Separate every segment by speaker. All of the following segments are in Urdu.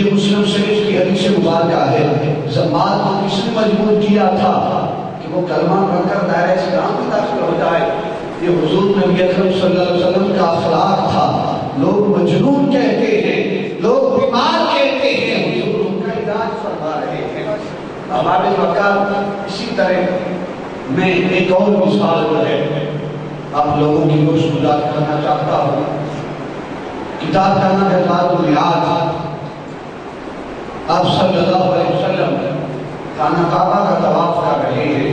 Speaker 1: یہ مسلم شریف کی حدیث مبارکہ ہے. زماد کو کس نے مجبور کیا تھا کہ وہ کلمہ پڑھ کر دائرہ اسلام میں داخل ہو جائے؟ یہ حضور نبی اکرم صلی اللہ علیہ وسلم کا اخلاق تھا. لوگ مجنون کہتے ہیں، لوگ بیمار کہتے ہیں، حضور ان کا علاج فرما رہے ہیں. ہمارے وقت اسی طرح میں ایک اور مثال جو ہے آپ لوگوں کی گوشت گزار کرنا چاہتا ہوں. کتاب کا نام ہے زاد المیعاد. آپ صلی اللہ علیہ وسلم خانہ کعبہ کا طواف کر رہے ہیں.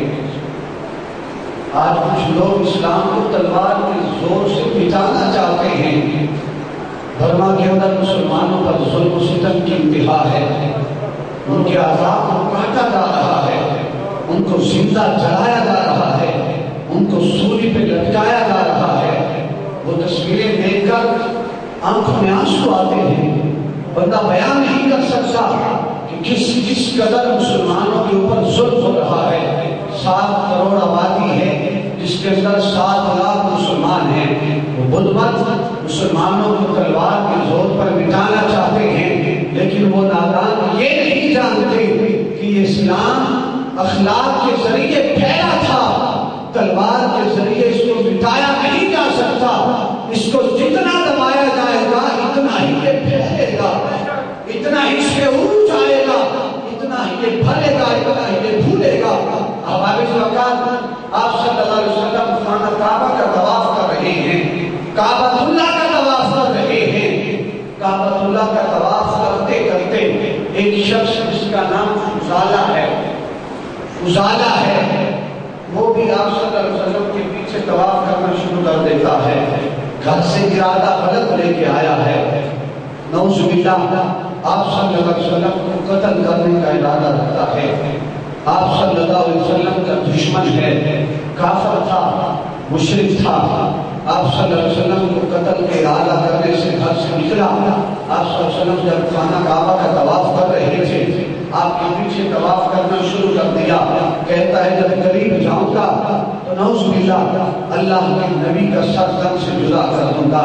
Speaker 1: آج کچھ لوگ اسلام کو تلوار کے زور سے مٹانا چاہتے ہیں. برما کے اندر مسلمانوں پر ظلم و ستم کی انتہا ہے. ان کے عذاب کو کاٹا جا رہا ہے، ان کو زندہ جلایا جا رہا ہے، ان کو سولی پہ لٹکایا جا رہا ہے. وہ تصویریں دیکھ کر آنکھوں میں آنسو آتے ہیں. بندہ بیان نہیں کر سکتا کہ کس قدر مسلمانوں کے اوپر ظلم ہو رہا ہے. 7 کروڑ آبادی ہے جس کے اندر 7 لاکھ مسلمان ہیں. وہ بدھ مت مسلمانوں کو تلوار کے زور پر مٹانا چاہتے ہیں، لیکن وہ نادان یہ نہیں جانتے کہ یہ اسلام اخلاق کے ذریعے پھیلا تھا. تلوار کے ذریعے اس کو مٹایا نہیں جا سکتا. اس کو جتنا دبایا جائے گا اتنا ہی یہ پھیلے گا، اتنا ہی اس پہ عروج آئے گا، اتنا ہی یہ پھلے گا، اتنا ہی یہ پھولے گا. ہمارے وقت آپ صلی اللہ علیہ وسلم خانہ کعبہ کا طواف کر رہے ہیں، کعبۃ اللہ کا طواف کر رہے ہیں. کعبۃ اللہ کا طواف کرتے کرتے ایک شخص جس کا نام فضالہ ہے وہ بھی آپ صلی اللہ علیہ وسلم کے پیچھے طواف کرنا شروع کر دیتا ہے. گھر سے ارادہ غلط لے کے آیا ہے. نعوذ باللہ آپ صلی اللہ علیہ وسلم کو قتل کرنے کا ارادہ رکھتا ہے. آپ صلی اللہ علیہ وسلم کا دشمن ہے، کافر تھا، مشرک تھا. آپ صلی اللہ علیہ وسلم کو قتل کے ارادہ کرنے سے گھر سے نکلا. آپ صلی اللہ علیہ وسلم جب خانہ کعبہ کا طواف کر رہے تھے آپ کے پیچھے طواف کرنا شروع کر دیا. کہتا ہے جب قریب جاؤں گا تو نعوذ باللہ اللہ کے نبی کا سر تن سے جدا کر دوں گا.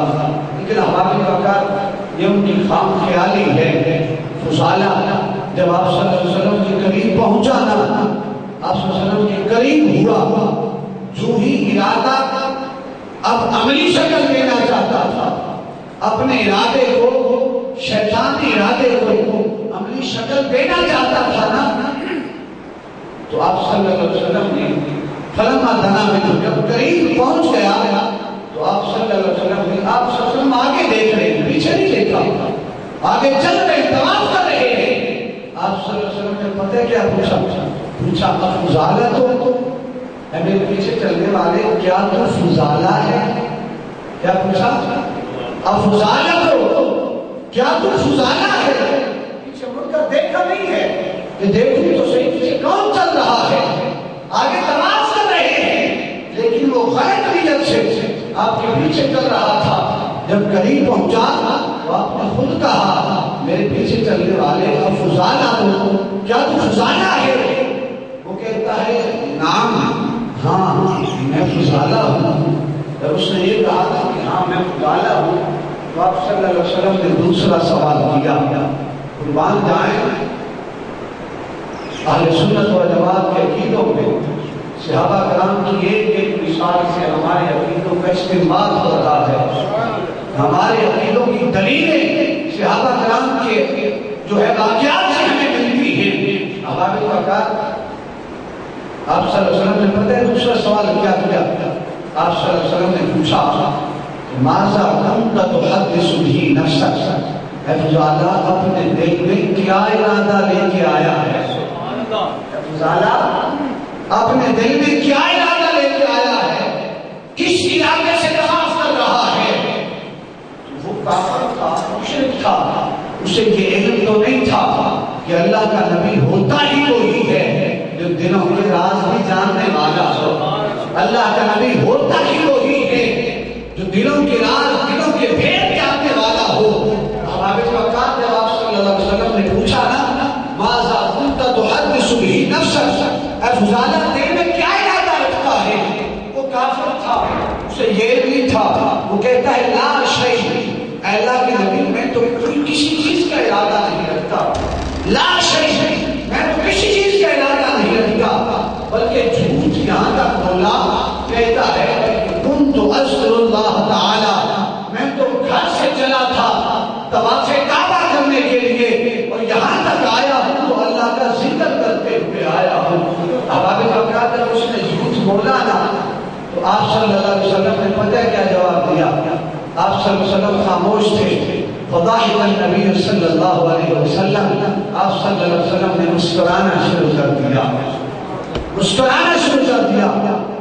Speaker 1: لیکن ہمارے وقت یہ ان کی خام خیالی ہے. فضالہ جب آپ صلی اللہ علیہ وسلم کے قریب پہنچا نا، آپ صلی اللہ علیہ وسلم کے قریب ہوا، جو ہی ارادہ اب عملی شکل دینا چاہتا تھا، اپنے ارادے کو، شیطانی ارادے کو عملی شکل دینا چاہتا تھا نا، تو آپ صلی اللہ علیہ وسلم نے فلما دنا میں جب قریب پہنچ گیا تو آپ صلی اللہ علیہ وسلم نے آپ صلی اللہ علیہ وسلم آگے دیکھ رہے ہیں، پیچھے نہیں دیکھا، آگے چل رہے ہیں، طواف کر رہے ہیں. آپ صلی اللہ علیہ وسلم نے پتہ کیا پوچھا فضالہ تو اے میرے پیچھے چلنے والے، کیا تو فضالہ ہے؟ کیا پوچھا؟ فضالہ تو کیا تو فضالہ ہے؟ پیچھے مڑ کر دیکھا نہیں ہے کہ دیکھوں تو صحیح پیچھے کون چل رہا ہے. آگے طواف کر رہے ہیں لیکن وہ غیر نیت سے آپ کے پیچھے چل رہا تھا. جب قریب پہنچا تو آپ نے خود کہا میرے پیچھے چلنے والے فضالہ ہو، کیا تو فضالہ ہے؟ وہ کہتا ہے نام، ہاں میں فضالہ ہوں. جب اس نے یہ کہا تھا کہ ہاں میں فضالہ ہوں تو آپ صلی اللہ علیہ وسلم نے دوسرا سوال کیا. قربان جائیں اہل سنت و جماعت کے عقیدوں میں صحابہ کرام کی ایک مثال سے ہمارے عقیدوں کا استعمال ہو رہا ہے. ہمارے عقیدوں کی دلیلیں صحابہ کرام کے جو ہے واقعات سے ہمیں ملتی ہیں. ہمارے وقت آپ صلی اللہ علیہ وسلم نے پتہ ہے دوسرا سوال کیا کیا؟ آپ صلی اللہ علیہ وسلم نے پوچھا ماذا كنت تحدث به نفسك؟ اے فضالہ اپنے دل میں کیا ارادہ لے کے آیا ہے؟ اے فضالہ اپنے دل میں کیا ارادہ لے کے آیا ہے؟ کس ارادے سے طواف کر رہا ہے؟ وہ کافر تھا، مشرک تھا، اسے یہ علم تو نہیں تھا کہ اللہ کا نبی ہوتا ہی وہی ہے جو دلوں کے راز بھی جاننے والا ہو. اللہ کا نبی ہوتا ہی وہی ہے جو دلوں کے راز، دلوں کے بھید جاننے والا ہو. ہمارے وقت جب آپ صلی اللہ علیہ وسلم نے پوچھا نا ماذا كنت تحدث به نفسك، اے فضالہ دل میں کیا ارادہ رکھتا ہے؟ وہ کافر تھا، اسے یہ بھی تھا. وہ کہتا ہے لا شیء، اے اللہ کے نبی میں تو کسی چیز کا ارادہ نہیں رکھتا. رکھتا، لا شیء، میں تو کسی چیز کا ارادہ نہیں رکھتا، بلکہ جھوٹ یہاں تک بولا کہتا ہے کنت اذکر اللہ تعالی، میں تو گھر سے چلا تھا طواف کعبہ کرنے کے لیے اور یہاں تک آیا ہوں تو اللہ کا ذکر کرتے ہوئے آیا ہوں۔ اب آپ جب اس نے جھوٹ بولا نا تو آپ صلی اللہ علیہ وسلم نے پتہ کیا جواب دیا؟ آپ صلی اللہ علیہ وسلم خاموش تھے، فضاحک النبی صلی اللہ علیہ وسلم، آپ صلی اللہ علیہ وسلم نے مسکرانا شروع کر دیا، مسکرانا شروع کر دیا۔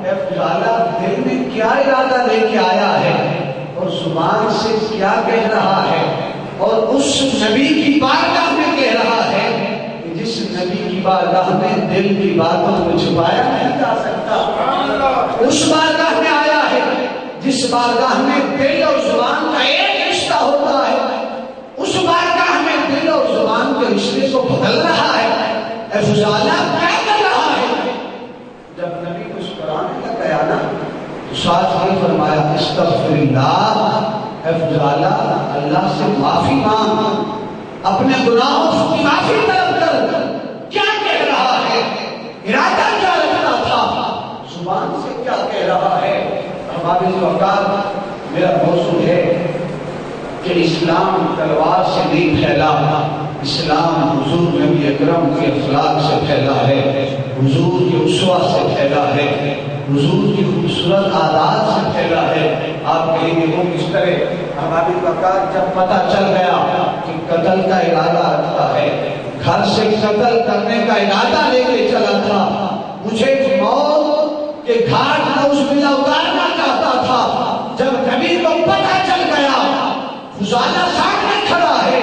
Speaker 1: اے فضالہ، دل میں کیا ارادہ لے کے آیا ہے اور زبان سے کیا کہہ رہا ہے، اور اس نبی کی بارگاہ میں کہہ رہا ہے کہ جس نبی کی بارگاہ میں دل کی باتوں کو چھپایا نہیں جا سکتا، اس بارگاہ میں آیا ہے جس بارگاہ میں دل اور زبان کا ایک رشتہ ہوتا ہے، اس بارگاہ میں دل اور زبان کے رشتے کو بدل رہا ہے۔ اے فضالہ، کیا کر رہا ہے؟ جب نبی مسکرانے کا گیا نا تو ساتھ ہی فرمایا استغفر اللہ، اے فضالہ اللہ سے معافی مانگ، اپنے گناہوں کی معافی طلب کر۔ کیا کہہ رہا ہے؟ ارادہ کیا رکھتا تھا؟ زبان سے کیا کہہ رہا ہے؟ احباب وقار، میرا موضوع ہے کہ اسلام تلوار سے نہیں پھیلا، اسلام حضور نبی اکرم کے اخلاق سے پھیلا ہے، حضور کی اسوہ سے پھیلا ہے، حضور کی خوبصورت عادات سے پھیلا ہے۔ آپ کہیں گے وہ کس طرح؟ ہماری وقار جب پتہ چل گیا کہ قتل کا ارادہ رکھتا ہے، گھر سے قتل کرنے کا ارادہ لے کے چلا تھا، مجھے موت کے گھاٹ نعوذ باللہ اتارنا چاہتا تھا، جب نبی کو پتہ چل گیا، فضالہ سامنے کھڑا ہے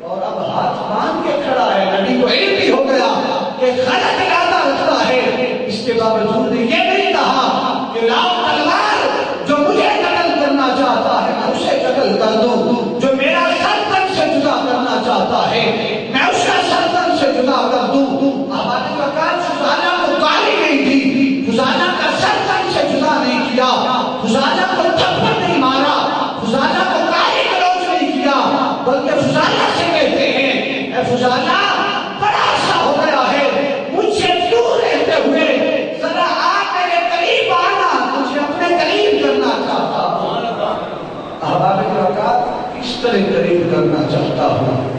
Speaker 1: اور اب ہاتھ باندھ کے کھڑا ہے، نبی کو علم بھی ہو گیا کہ غلط ارادہ رکھتا ہے، اس کے باوجود یہ نہیں کہا کہ لاؤ تلوار، جو مجھے قتل کرنا چاہتا ہے میں اسے قتل کر دوں، جو میرا سر تن سے جدا کرنا چاہتا ہے میں اس کا سر تن سے جدا کر دوں۔ ہمارے وقت فضالہ کو گالی نہیں دی، فضالہ کا سر تن سے جدا نہیں کیا، فضالہ کو تھپڑ نہیں مارا، فضالہ کو گالی گلوچ نہیں کیا، بلکہ فضالہ سے کہتے ہیں اے فضالہ بڑا سا ہو گیا ہے، مجھ سے دور رہتے ہوئے ذرا آپ میرے قریب آنا، مجھے اپنے قریب کرنا چاہتا ہوں۔ احباب وقار، کس طرح قریب کرنا چاہتا ہوں؟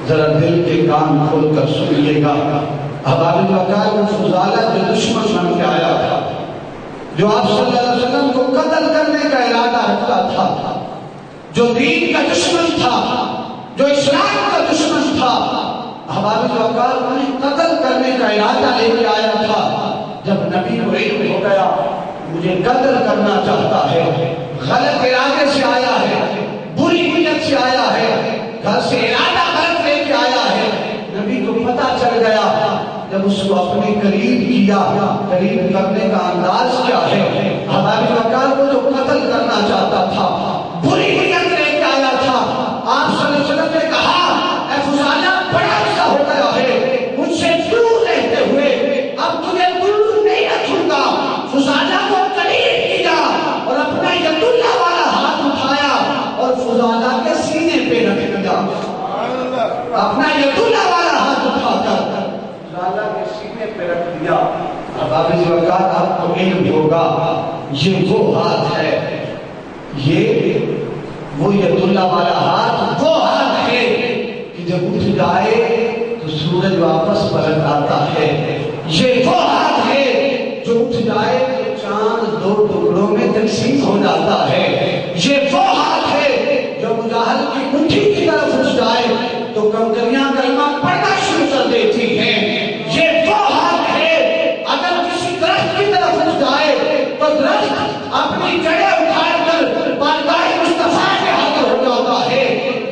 Speaker 1: ذرا دل کے کان کھول کر سنیے گا۔ احباب وقار، وہ فضالہ جو دشمن بن کے آیا تھا، جو آپ صلی اللہ علیہ وسلم کو قتل کرنے کا ارادہ رکھتا تھا، جو دین کا دشمن تھا، جو اسلام کا دشمن تھا، احباب وقار انہیں قتل کرنے کا ارادہ لے کے آیا تھا، جب نبی کو علم ہو گیا مجھے قتل کرنا چاہتا ہے، غلط ارادے سے آیا ہے، بری نیت سے آیا ہے، گھر سے ارادہ غلط لے کے آیا ہے، نبی کو پتہ چل گیا، جب اس کو اپنے قریب کیا، قریب کرنے کا انداز کیا ہے؟ ہماری وقار کو جو قتل کرنا چاہتا تھا، بری نیت لے کے آیا تھا، آپ صلی اللہ علیہ وسلم نے کہا اے فضالہ بڑا سا ہو گیا ہے، مجھ سے دور رہتے ہوئے اب تجھے دور نہیں رکھوں گا۔ فضالہ کو قریب کیا اور اپنا ید اللہ والا ہاتھ اٹھایا اور فضالہ کے سینے پہ رکھ دیا، اپنا ید اللہ والا ہاتھ اٹھا کر فضالہ کے سینے پہ رکھ دیا۔ اب آپ اس وقت آپ کو علم ہوگا یہ وہ ہاتھ ہے، یہ وہ ید اللہ والا ہاتھ، وہ ہاتھ ہے کہ جب اٹھ جائے تو سورج واپس پلٹ آتا ہے، یہ وہ ہاتھ ہے جو اٹھ جائے تو چاند دو ٹکڑوں میں تقسیم ہو جاتا ہے، یہ وہ ہاتھ ہے جو مجاہد کی مٹھی کی طرف اٹھ جائے تو کنکریاں کلمہ پڑھنا شروع کر دیتی ہیں، یہ وہ ہاتھ ہے اگر کسی درخت کی طرف اٹھ جائے تو درخت اپنی جڑیں اٹھا کر بارگاہ مصطفیٰ کے حاضر ہو جاتا ہے،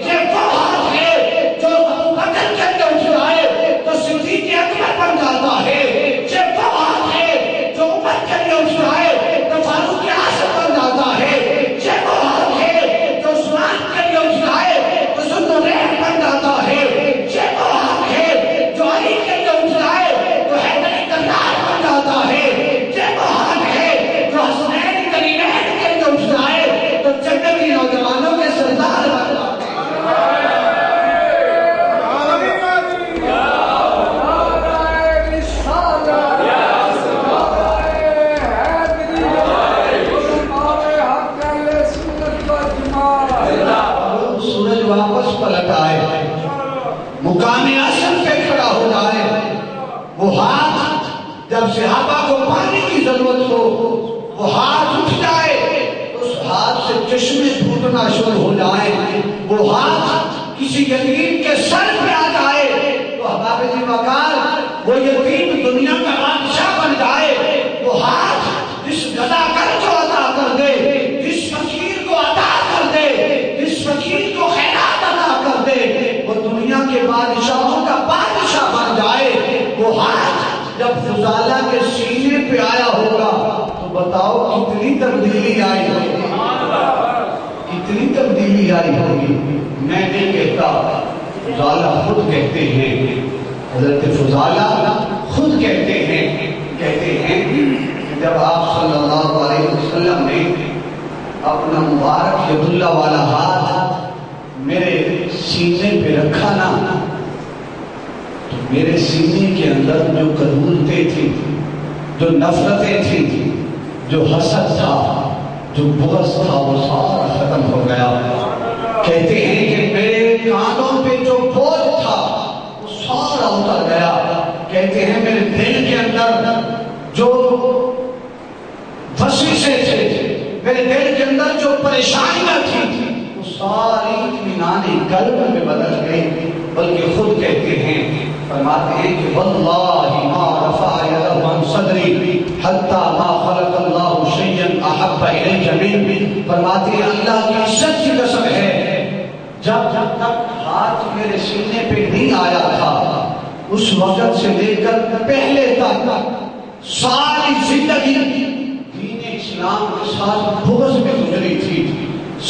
Speaker 1: یہ وہ ہاتھ ہے جو ابوبکر کے اندر اٹھ جائے تو صدیق اکبر بن جاتا ہے، یہ وہ ہاتھ ہے جو عمر کے لیے اٹھ جائے تو فاروق اعظم بن جاتا ہے، یہ وہ ہاتھ ہے جو عثمان کے لیے اٹھ جائے تو ذوالنورین بن جاتا ہے، یہ مقام اصل پہ کھڑا ہو جائے، وہ ہاتھ جب صحابہ کو پانی کی ضرورت ہو وہ ہاتھ اٹھ جائے، اس ہاتھ سے چشمے پھوٹنا شروع ہو جائیں، وہ ہاتھ کسی یتیم کے سر پہ آ جائے تو احباب جی وقار وہ یتیم دنیا کا بادشاہ بن جائے، وہ ہاتھ جس گدا کر کو عطا کر دے، جس فقیر کو عطا کر دے، جس فقیر کو خیرات عطا کر دے، وہ دنیا کے بادشاہوں کا بادشاہ بن جائے، وہ ہاتھ جب فضالہ کے سینے پہ آیا ہوگا تو بتاؤ کتنی تبدیلی آئی ہوگی، کتنی تبدیلی آئی ہوگی۔ میں نہیں کہتا، فضالہ خود کہتے ہیں، حضرت فضالہ خود کہتے ہیں کہ جب آپ صلی اللہ علیہ وسلم نے اپنا مبارک ید اللہ والا ہاتھ میرے سینے پہ رکھا نا تو میرے سینے کے اندر جو کدورتیں تھیں، جو نفرتیں تھیں، جو حسد تھا، جو بغض تھا، وہ سارا ختم ہو گیا۔ کہتے ہیں کہ میرے کانوں پہ جو بوجھ تھا وہ سارا اتر گیا۔ کہتے ہیں میرے دل کے اندر جو وسوسے تھے، میرے دل کے اندر جو پریشانیاں تھیں وہ ساری اطمینان قلب میں بدل گئی۔ بلکہ خود کہتے ہیں، فرماتے ہیں کہ واللہ ما رفع یدہ عن صدری حتی ما خلق اللہ شیئا احب الیہ من، فرماتے ہیں اللہ کی عزت کی قسم ہے جب تک ہاتھ میرے سینے پہ نہیں آیا تھا اس وقت سے لے کر پہلے تک ساری زندگی دین اسلام کے ساتھ بغض میں گزری تھی۔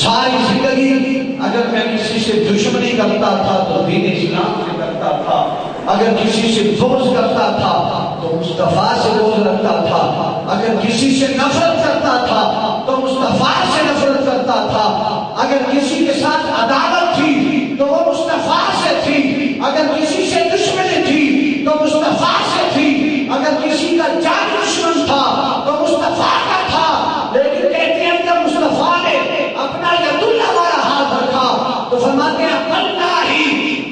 Speaker 1: ساری زندگی اگر میں کسی سے دشمنی کرتا تھا تو دین اسلام سے کرتا تھا، اگر کسی سے بغض کرتا تھا تو مصطفیٰ سے بغض رکھتا تھا، اگر کسی سے نفرت کرتا تھا تو مصطفیٰ سے نفرت کرتا تھا، اگر کسی کے ساتھ عداوت تھی تو وہ مصطفیٰ سے تھی، اگر کسی سے دشمنی تھی تو مصطفیٰ سے تھی، اگر کسی کا جان دشمن تھا تو مصطفیٰ کا تھا۔ لیکن کہتے ہیں جب مصطفیٰ نے اپنا ید اللہ والا ہاتھ رکھا تو فرماتے ہیں واللہ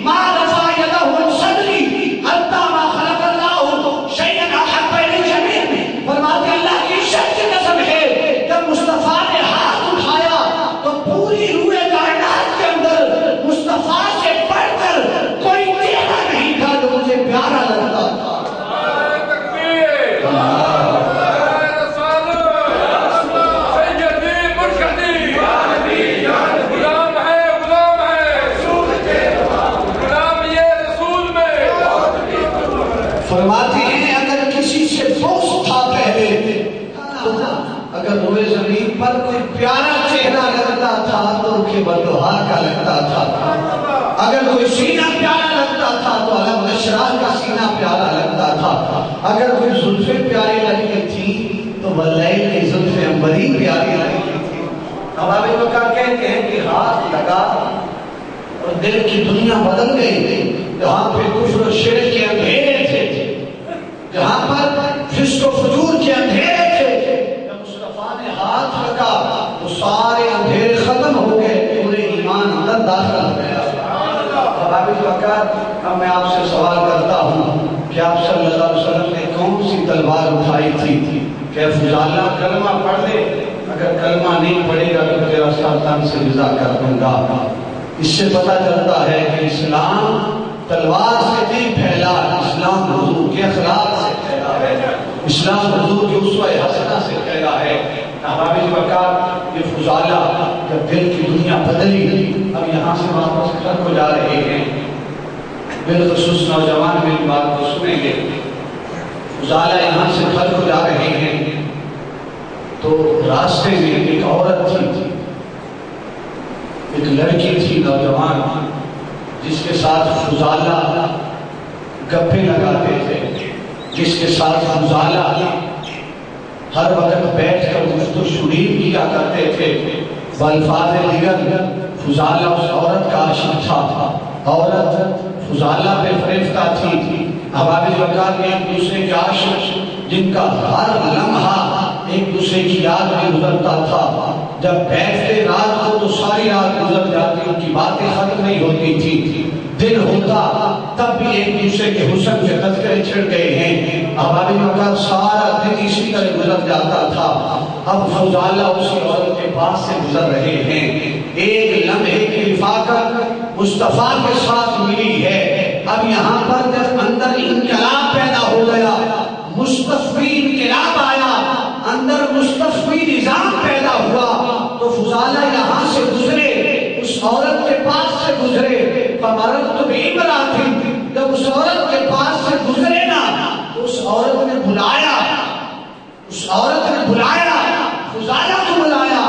Speaker 1: ما رفع یدہ عن صدری حتی ما خلق اللہ شیئا احب الیہ من، فرماتے ہیں اللہ کی عزت کی قسم ہے جب مصطفیٰ نے ہاتھ اٹھایا تو پوری روح کائنات کے اندر مصطفیٰ سے بڑھ کر کوئی چہرہ نہیں تھا جو مجھے پیارا لگتا تھا۔ فرماتے ہیں اگر کسی سے بغض تھا پہلے، اگر روئے زمین پر کوئی پیارا چہرہ لگتا تھا تو رخ بلوہا کا لگتا تھا، اگر کوئی سینہ پیارا لگتا تھا تو علم نشرہ کا سینہ پیارا لگتا تھا، اگر کوئی زلفیں پیاری لگتی تھی تو واللیل کی زلفیں عنبری پیاری لگتی تھی۔ اب بکر کہتے ہیں کہ ہاتھ لگا اور دل کی دنیا بدل گئی، جہاں پہ کفر و شرک کے اندھیرے تھے، جہاں پر فسق و فجور کے اندھیرے تھے، جب مصطفیٰ نے ہاتھ رکھا تو سارے اندھیرے ختم ہو گئے، پورے ایمان اندر داخل ہو گیا۔ حبیب وقار اب میں آپ سے سوال کرتا ہوں کہ آپ صلی اللہ علیہ وسلم نے کون سی تلوار اٹھائی تھی کہ فضالہ کلمہ پڑھ لے، اگر کلمہ نہیں پڑھے گا تو تیرا سر تن سے جزا کر دوں گا۔ اس سے پتہ چلتا ہے کہ اسلام تلوار سے نہیں پھیلا، اسلام حضور کے اخلاق سے پھیلا ہے، اسلام حضور کے اسوہ حسنہ سے پھیلا ہے۔ احباب وقار یہ فضالہ جب دل کی دنیا بدلی، اب یہاں سے واپس گھر کو جا رہے ہیں، بالخصوص نوجوان میری بات کو سنیں گے، فضالہ یہاں سے گھر کو جا رہے ہیں تو راستے میں ایک عورت تھی، ایک لڑکی تھی نوجوان، جس کے ساتھ فضالہ گپے لگاتے تھے، جس کے ساتھ فضالہ ہر وقت بیٹھ کر گفت و شنید کیا کرتے تھے۔ بالفاظ دیگر فضالہ اس عورت کا عاشق تھا، عورت فضالہ پہ فریفتہ تھی۔ احباب وقار میں ایک دوسرے کے عاشق جن کا ہر لمحہ ایک دوسرے کی یاد میں گزرتا تھا، جب بیٹھتے رات کو تو ساری رات گزر جاتی، ان کی باتیں ختم نہیں ہوتی تھی، دن ہوتا تب بھی ایک دوسرے کے حسن کے تذکرے چھڑ گئے ہیں. احباب وقت سارا دن اسی طرح گزر جاتا تھا. اب فضالہ اسی عورت کے پاس سے گزر رہے ہیں. ایک لمحے کی رفاقت مصطفیٰ کے ساتھ ملی ہے. اب یہاں پر جب اندر انقلاب پیدا ہو گیا، مصطفی انقلاب آیا، اندر مصطفی نظام پیدا ہوا، تو فضالہ یہاں سے گزرے، اس عورت کے پاس سے گزرے. فمررت بامرأة، جب اس عورت کے پاس سے گزرے نا تو اس عورت نے بلایا، اس عورت نے بلایا، فضالہ کو بلایا.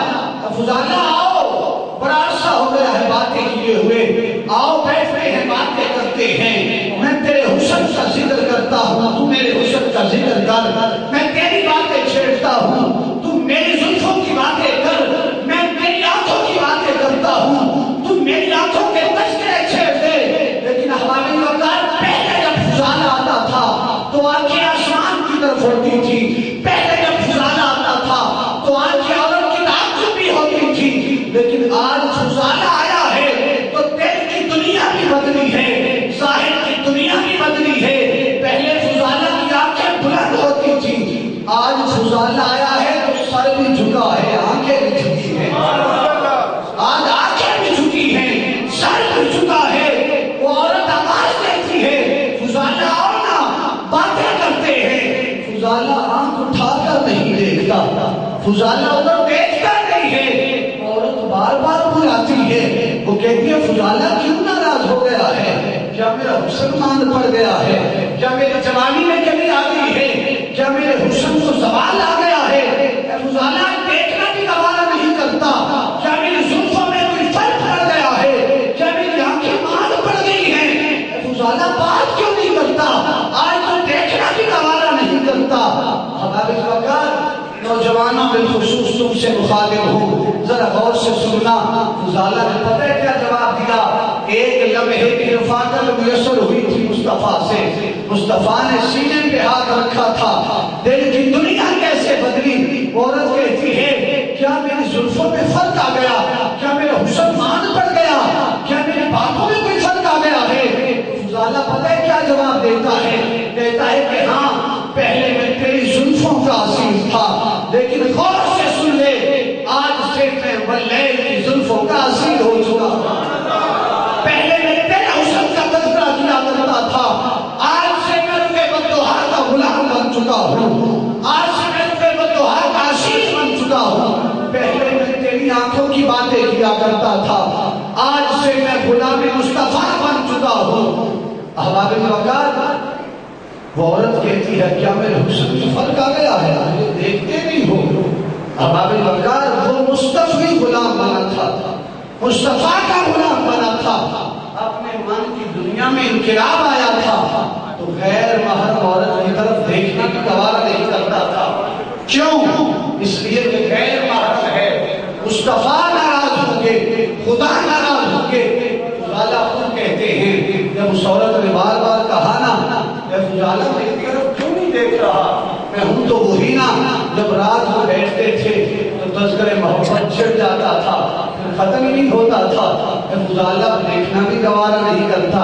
Speaker 1: فضالہ آؤ، بڑا عرصہ ہو گیا ہے باتیں کیے ہوئے، آؤ بیٹھتے ہیں باتیں کرتے ہیں. میں تیرے حسن کا ذکر کرتا ہوں، تو میرے حسن کا ذکر کر. میں تیری باتیں چھیڑتا ہوں، تو میری زلفوں کی باتیں کر. میں میری آنکھوں کی باتیں کرتا ہوں، تو میری آنکھوں کے تذکرے چھیڑ دے. لیکن احباب وقت پہلے جب فضالہ آتا تھا تو آنکھیں آسمان کی طرف ہوتی تھی. پہلے جب فضالہ آتا تھا تو آنکھیں عورت کی تعجب بھی ہوتی تھی. لیکن آج فضالہ آیا ہے تو دل کی دنیا بھی بدلی ہے، ظاہر کی دنیا بھی بدلی ہے. پہلے فضالہ کی آنکھیں بلند ہوتی تھی، آج فضالہ آیا ہے تو سر بھی جھکا ہے، آنکھیں بھی جھکی ہیں. آج آنکھیں بھی جھکی ہیں، سر بھی جھکا ہے. وہ عورت آواز دیتی ہے، فضالہ آؤ نا، باتیں کرتے ہیں. فضالہ آنکھ اٹھا کر نہیں دیکھتا، فضالہ ادھر دیکھتا نہیں ہے. عورت بار بار بلاتی ہے، وہ کہتی ہے فضالہ کیوں ناراض ہو گیا ہے؟ کیا میرا حسن مان پڑ گیا ہے؟ کیا میری جوانی میں کمی آ گئی ہے؟ کیا میرے حسن کو زوال آ گیا ہے؟ فضالہ دیکھنا بھی گوارا نہیں کرتا. کیا میری زلفوں میں کوئی فرق پڑ گیا ہے؟ کیا میری آنکھیں مان پڑ گئی ہیں؟ فضالہ بات کیوں نہیں کرتا؟ آج تو دیکھنا بھی گوارا نہیں کرتا. احباب وقت نوجوانوں بالخصوص تم سے مخاطب ہوں، ذرا غور سے سننا. فضالہ نے پتہ کیا جواب دیا؟ ایک لمحے کی رفاقت میسر ہوئی تھی مصطفیٰ سے. مصطفیٰ نے سینے پہ ہاتھ رکھا تھا. دل کی دنیا کیسے بدلی؟ عورت کہتی ہے کیا میری زلفوں میں فرق آ گیا؟ کیا میرا حسن مان پڑ گیا؟ کیا میری باتوں میں کوئی فرق آ گیا ہے؟ فضالہ پتہ ہے کیا جواب دیتا ہے؟ کہتا ہے کہ ہاں، پہلے میں تیری زلفوں کا عزیز تھا، لیکن غور سے سن لے، آج سے میں واللیل کی زلفوں کا عزیز ہو چکا ہوں. پہلے میں تیرے حسن کا تذکرہ کیا کرتا تھا، آج سے میں رفع والدحا کا غلام بن چکا ہوں. آج سے میں رفع والدحا کا عزیز بن چکا ہوں. پہلے میں تیری آنکھوں کی باتیں کیا کرتا تھا، آج سے میں غلام مصطفیٰ بن چکا ہوں. احباب وقت وہ عورت کہتی ہے کیا میرے حسن میں فرق آ گیا ہے؟ مجھے دیکھتے نہیں ہو. احباب وقت وہ مصطفی غلام بنا تھا، مصطفیٰ کا غلام بنا تھا. اپنے من کی دنیا میں انقلاب آیا تھا تو غیر محرم عورت کی طرف دیکھنے کی گوارا نہیں کرتا تھا. کیوں؟ اس لیے کہ غیر محرم ہے. مصطفیٰ ناراض ہوں گے، خدا ناراض ہوں گے. فضالہ خود کہتے ہیں جب اس عورت نے بار بار کہا نا اے فضالہ میری طرف کیوں نہیں دیکھ رہا؟ میں ہوں تو وہی نا جب رات کو بیٹھتے تھے تو تذکرے محبت چھڑ جاتا تھا، پھر ختم نہیں ہوتا تھا. اے فضالہ دیکھنا بھی گوارا نہیں کرتا.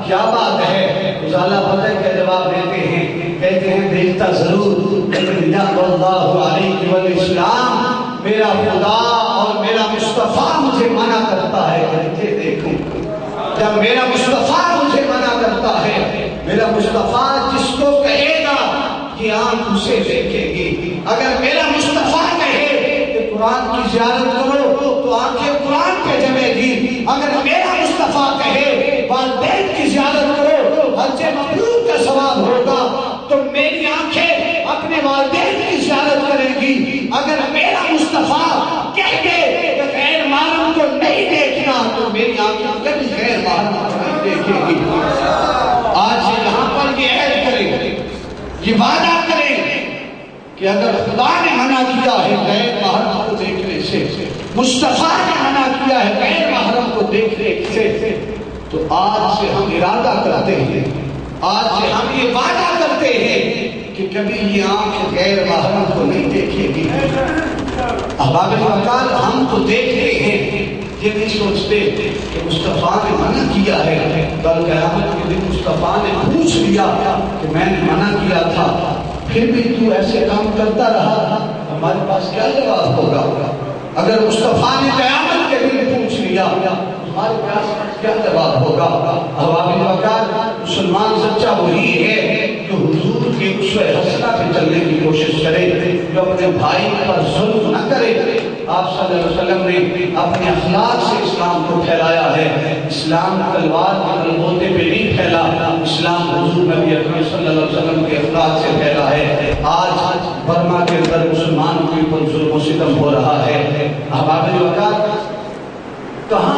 Speaker 1: کیا بات ہے؟ فضالہ پتہ ہے کیا جواب دیتے ہیں؟ کہتے ہیں دیکھتا ضرور لیکن جب اللہ علیہ والاسلام، میرا خدا اور میرا مصطفیٰ مجھے منع کرتا ہے کہ مجھے دیکھوں. جب میرا مصطفیٰ مجھے منع کرتا ہے، میرا مصطفیٰ جس کو کہے گا کہ آنکھ اسے دیکھے گی. اگر میرا مصطفیٰ کہے کہ قرآن کی زیارت کرو تو آنکھیں قرآن پہ جمے گی. اگر میرا مصطفیٰ کہے والدین کی زیارت کرو، حج مبرور کا ثواب ہوگا، تو میری آنکھیں اپنے والدین کی زیارت کریں گی. اگر میرا مصطفیٰ کہہ دے کہ غیر محرم کو نہیں دیکھنا تو میری آنکھیں کبھی غیر محرم کو نہیں دیکھے گی. آج یہاں پر یہ عہد کریں، یہ وعدہ کریں کہ اگر خدا نے منع کیا ہے غیر محرم کو دیکھنے سے، مصطفیٰ نے منع کیا ہے غیر محرم کو دیکھنے سے، تو آج سے ہم ارادہ کرتے ہیں، آج سے ہم یہ وعدہ کرتے ہیں کہ کبھی یہ آنکھ غیر محرم کو نہیں دیکھے گی. احباب وقت ہم تو دیکھتے ہیں، یہ نہیں سوچتے کہ مصطفیٰ نے منع کیا ہے کل قیامت کے دن مصطفیٰ نے پوچھ لیا کہ میں نے منع کیا تھا پھر بھی تو ایسے کام کرتا رہا، ہمارے پاس کیا جواب ہوگا؟ اگر مصطفیٰ نے قیامت کے دن پوچھ لیا ہمارے پاس کیا جواب ہوگا؟ احباب وقار، مسلمان سچا وہی ہے جو حضور کے اسوہ حسنہ پہ چلنے کی کوشش کرے، جو اپنے بھائی پر ظلم نہ کرے۔ آپ صلی اللہ علیہ وسلم نے اپنے اخلاق سے اسلام کو پھیلایا ہے۔ اسلام تلوار کے بلبوتے پہ نہیں پھیلا، اسلام حضور نبی اکرم صلی اللہ علیہ وسلم کے اخلاق سے پھیلا ہے۔ آج برما کے اندر مسلمانوں کے اوپر ظلم و ستم ہو رہا ہے۔ احباب وقار، کہاں